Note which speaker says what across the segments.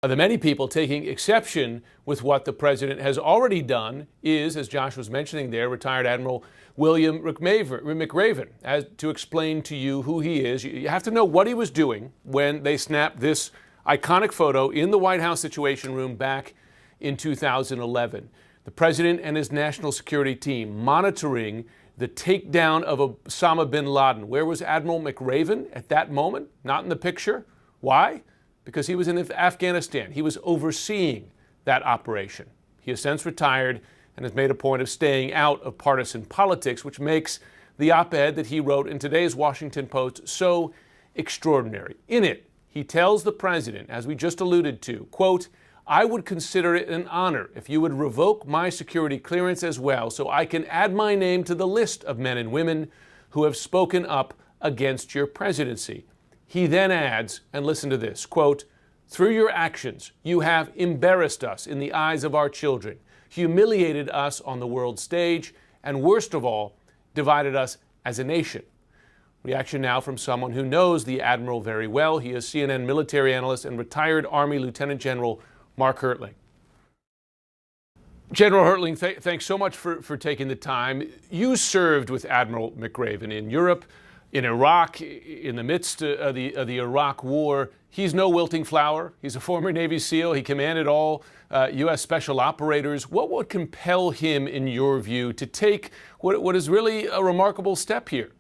Speaker 1: The many people taking exception with what the president has already done is, as Josh was mentioning there, retired Admiral William McRaven. As to explain to you who he is, you have to know what he was doing when they snapped this iconic photo in the White House Situation Room back in 2011. The president and his national security team monitoring the takedown of Osama bin Laden. Where was Admiral McRaven at that moment? Not in the picture. Why? Because he was in Afghanistan. He was overseeing that operation. He has since retired and has made a point of staying out of partisan politics, which makes the op-ed that he wrote in today's Washington Post so extraordinary. In it, he tells the president, as we just alluded to, quote, "I would consider it an honor if you would revoke my security clearance as well, so I can add my name to the list of men and women who have spoken up against your presidency." He then adds, and listen to this, quote, "Through your actions, you have embarrassed us in the eyes of our children, humiliated us on the world stage, and worst of all, divided us as a nation." Reaction now from someone who knows the admiral very well. He is CNN military analyst and retired Army Lieutenant General Mark Hertling. General Hertling, thanks so much for taking the time. You served with Admiral McRaven in Europe, in Iraq, in the midst of the Iraq War. He's no wilting flower. He's a former Navy SEAL. He commanded all U.S. special operators. What would compel him, in your view, to take what is really a remarkable step here?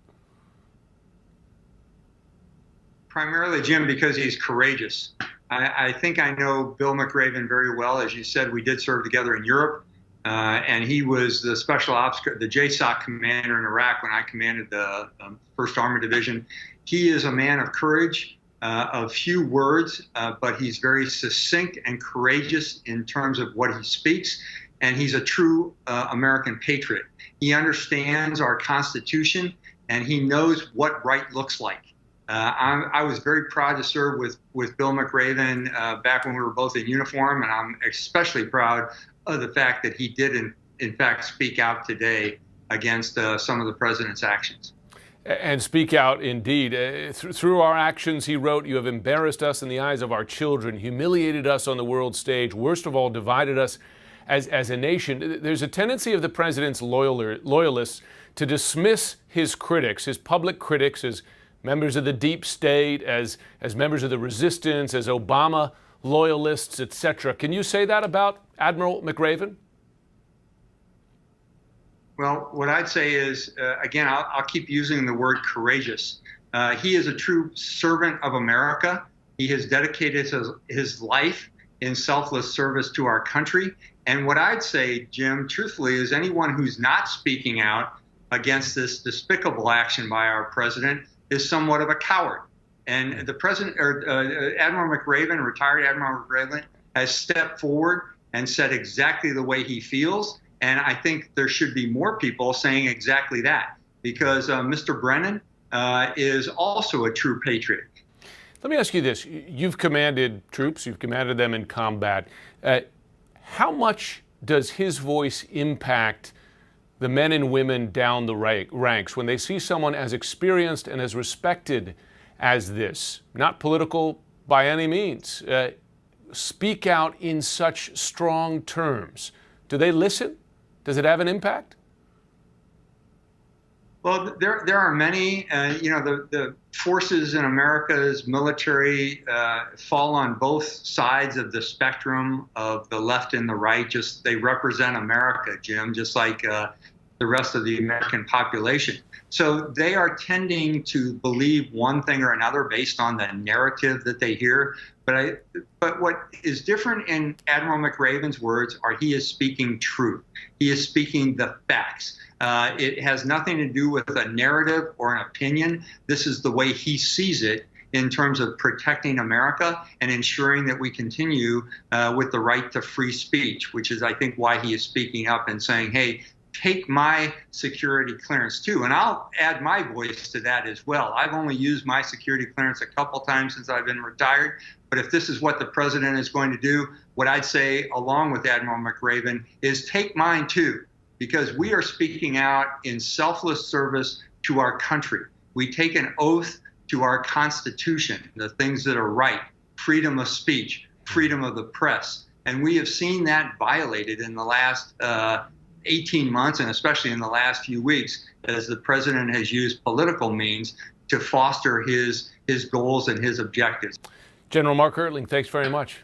Speaker 2: Primarily, Jim, because he's courageous. I think I know Bill McRaven very well. As you said, we did serve together in Europe. And he was the special ops, the JSOC commander in Iraq when I commanded the 1st Armored Division. He is a man of courage, of few words, but he's very succinct and courageous in terms of what he speaks. And he's a true American patriot. He understands our Constitution, and he knows what right looks like. I was very proud to serve with Bill McRaven back when we were both in uniform, and I'm especially proud of the fact that he did, in fact, speak out today against some of the president's actions.
Speaker 1: And speak out indeed. Through our actions, he wrote, "You have embarrassed us in the eyes of our children, humiliated us on the world stage, worst of all, divided us as a nation." There's a tendency of the president's loyalists to dismiss his critics, his public critics, as members of the deep state, as members of the resistance, as Obama loyalists, etc. Can you say that about Admiral McRaven?
Speaker 2: Well, what I'd say is, again, I'll keep using the word courageous. He is a true servant of America. He has dedicated his life in selfless service to our country. And what I'd say, Jim, truthfully, is anyone who's not speaking out against this despicable action by our president is somewhat of a coward. And the president, Admiral McRaven, retired Admiral McRaven, has stepped forward and said exactly the way he feels. And I think there should be more people saying exactly that, because Mr. Brennan is also a true patriot.
Speaker 1: Let me ask you this. You've commanded troops. You've commanded them in combat. How much does his voice impact the men and women down the ranks when they see someone as experienced and as respected as this, not political by any means, speak out in such strong terms? Do they listen? Does it have an impact?
Speaker 2: Well, there are many. The forces in America's military fall on both sides of the spectrum of the left and the right. Just they represent America, Jim, just like the rest of the American population. So they are tending to believe one thing or another based on the narrative that they hear. But what is different in Admiral McRaven's words are he is speaking truth. He is speaking the facts. It has nothing to do with a narrative or an opinion. This is the way he sees it in terms of protecting America and ensuring that we continue with the right to free speech, which is, I think, why he is speaking up and saying, hey, take my security clearance too. And I'll add my voice to that as well. I've only used my security clearance a couple times since I've been retired. But if this is what the president is going to do, what I'd say, along with Admiral McRaven, is take mine too, because we are speaking out in selfless service to our country. We take an oath to our Constitution, the things that are right, freedom of speech, freedom of the press. And we have seen that violated in the last 18 months, and especially in the last few weeks, as the president has used political means to foster his goals and his objectives.
Speaker 1: General Mark Ertling, thanks very much.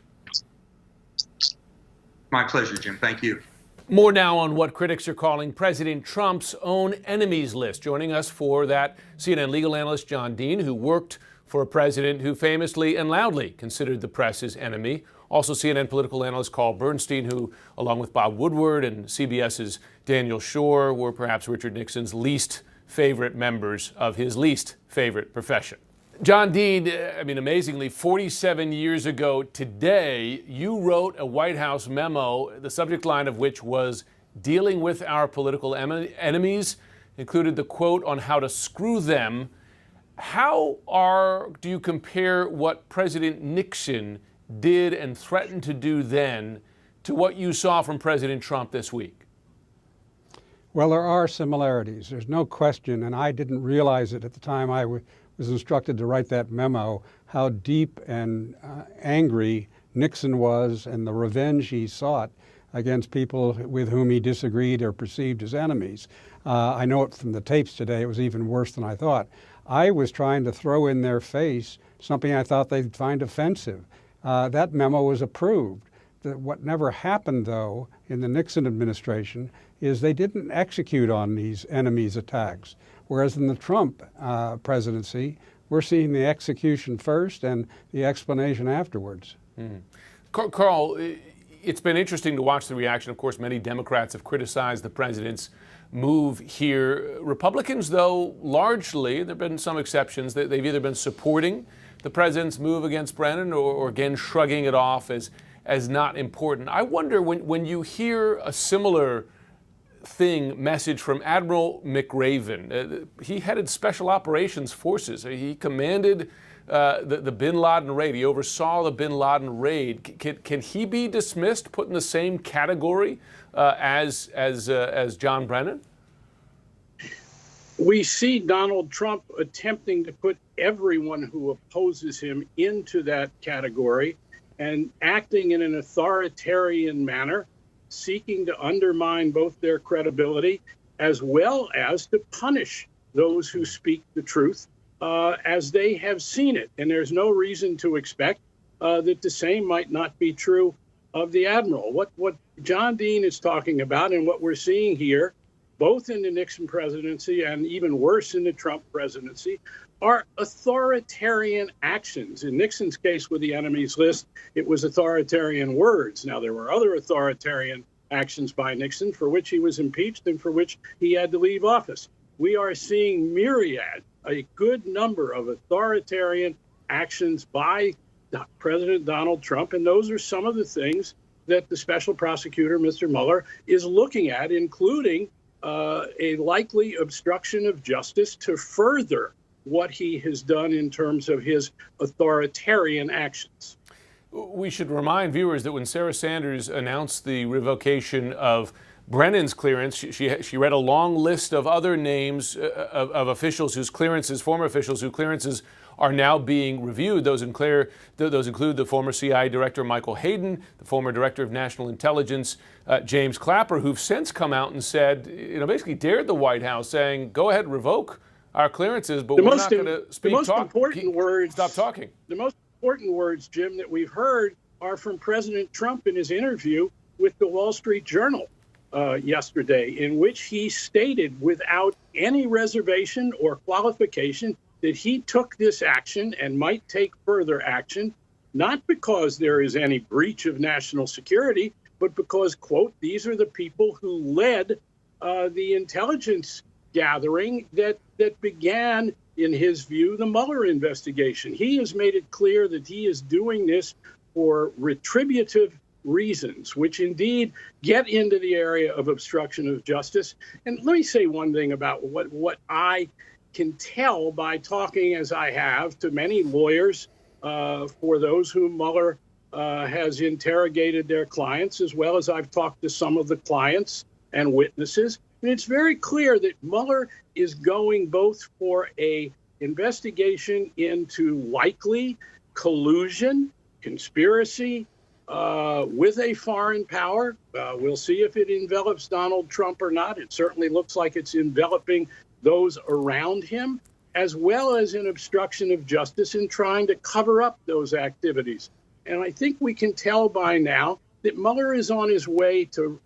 Speaker 2: My pleasure, Jim. Thank you.
Speaker 1: More now on what critics are calling President Trump's own enemies list. Joining us for that, CNN legal analyst John Dean, who worked for a president who famously and loudly considered the press his enemy. Also CNN political analyst Carl Bernstein, who, along with Bob Woodward and CBS's Daniel Schorr, were perhaps Richard Nixon's least favorite members of his least favorite profession. John Dean, amazingly, 47 years ago today, you wrote a White House memo, the subject line of which was dealing with our political enemies, included the quote on how to screw them. How do you compare what President Nixon did and threatened to do then to what you saw from President Trump this week?
Speaker 3: Well, there are similarities. There's no question, and I didn't realize it at the time I was instructed to write that memo, how deep and angry Nixon was and the revenge he sought against people with whom he disagreed or perceived as enemies. I know it from the tapes today. It was even worse than I thought. I was trying to throw in their face something I thought they'd find offensive. That memo was approved. What never happened, though, in the Nixon administration is they didn't execute on these enemies' attacks. Whereas in the Trump presidency, we're seeing the execution first and the explanation afterwards.
Speaker 1: Carl, it's been interesting to watch the reaction. Of course, many Democrats have criticized the president's move here. Republicans, though, largely, there have been some exceptions, they've either been supporting the president's move against Brennan or again shrugging it off as not important. I wonder when you hear a similar message from Admiral McRaven. He headed Special Operations Forces. He commanded the Bin Laden raid. He oversaw the Bin Laden raid. Can he be dismissed, put in the same category as John Brennan?
Speaker 4: We see Donald Trump attempting to put everyone who opposes him into that category and acting in an authoritarian manner, seeking to undermine both their credibility as well as to punish those who speak the truth as they have seen it. And there's no reason to expect that the same might not be true of the admiral. What John Dean is talking about and what we're seeing here, both in the Nixon presidency and even worse in the Trump presidency, are authoritarian actions. In Nixon's case with the enemies list, it was authoritarian words. Now, there were other authoritarian actions by Nixon for which he was impeached and for which he had to leave office. We are seeing a good number of authoritarian actions by President Donald Trump, and those are some of the things that the special prosecutor, Mr. Mueller, is looking at, including a likely obstruction of justice to further what he has done in terms of his authoritarian actions.
Speaker 1: We should remind viewers that when Sarah Sanders announced the revocation of Brennan's clearance, she read a long list of other names of officials whose clearances, former officials whose clearances are now being reviewed. Those include the former CIA Director Michael Hayden, the former Director of National Intelligence James Clapper, who've since come out and said, basically dared the White House, saying, "Go ahead, revoke our clearances, but we're not going to speak.
Speaker 4: The most important words.
Speaker 1: Stop talking.
Speaker 4: The most important words, Jim, that we've heard are from President Trump in his interview with the Wall Street Journal yesterday, in which he stated without any reservation or qualification that he took this action and might take further action, not because there is any breach of national security, but because, quote, these are the people who led the intelligence gathering that began, in his view, the Mueller investigation. He has made it clear that he is doing this for retributive reasons, which indeed get into the area of obstruction of justice. And let me say one thing about what I can tell by talking, as I have, to many lawyers for those whom Mueller has interrogated their clients, as well as I've talked to some of the clients and witnesses. And it's very clear that Mueller is going both for a investigation into likely collusion, conspiracy, with a foreign power. We'll see if it envelops Donald Trump or not. It certainly looks like it's enveloping those around him, as well as an obstruction of justice in trying to cover up those activities. And I think we can tell by now that Mueller is on his way to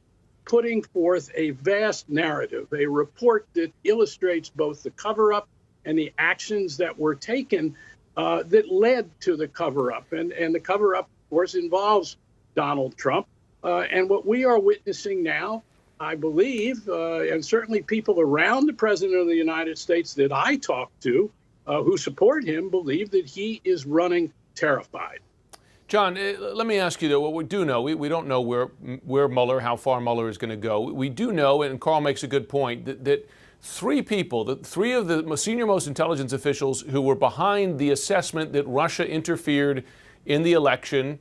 Speaker 4: putting forth a vast narrative, a report that illustrates both the cover-up and the actions that were taken that led to the cover-up. And the cover-up, of course, involves Donald Trump. And what we are witnessing now, I believe, and certainly people around the President of the United States that I talk to who support him believe that he is running terrified.
Speaker 1: John, let me ask you, though, what we do know, we don't know where Mueller, how far Mueller is going to go. We do know, and Carl makes a good point, that three of the senior most intelligence officials who were behind the assessment that Russia interfered in the election,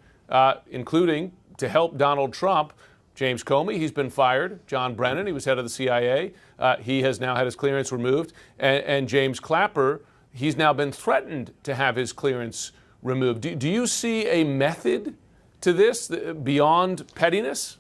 Speaker 1: including to help Donald Trump, James Comey, he's been fired. John Brennan, he was head of the CIA. He has now had his clearance removed. And James Clapper, he's now been threatened to have his clearance removed. Do you see a method to this beyond pettiness?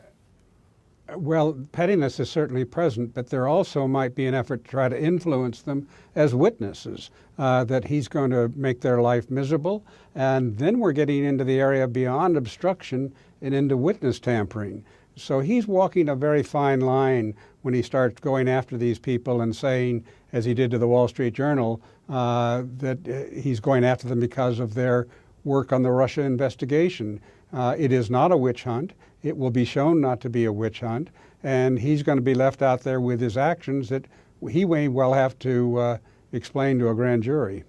Speaker 3: Well, pettiness is certainly present, but there also might be an effort to try to influence them as witnesses, that he's going to make their life miserable. And then we're getting into the area beyond obstruction and into witness tampering. So he's walking a very fine line when he starts going after these people and saying, as he did to the Wall Street Journal, that he's going after them because of their work on the Russia investigation. It is not a witch hunt. It will be shown not to be a witch hunt. And he's going to be left out there with his actions that he may well have to explain to a grand jury.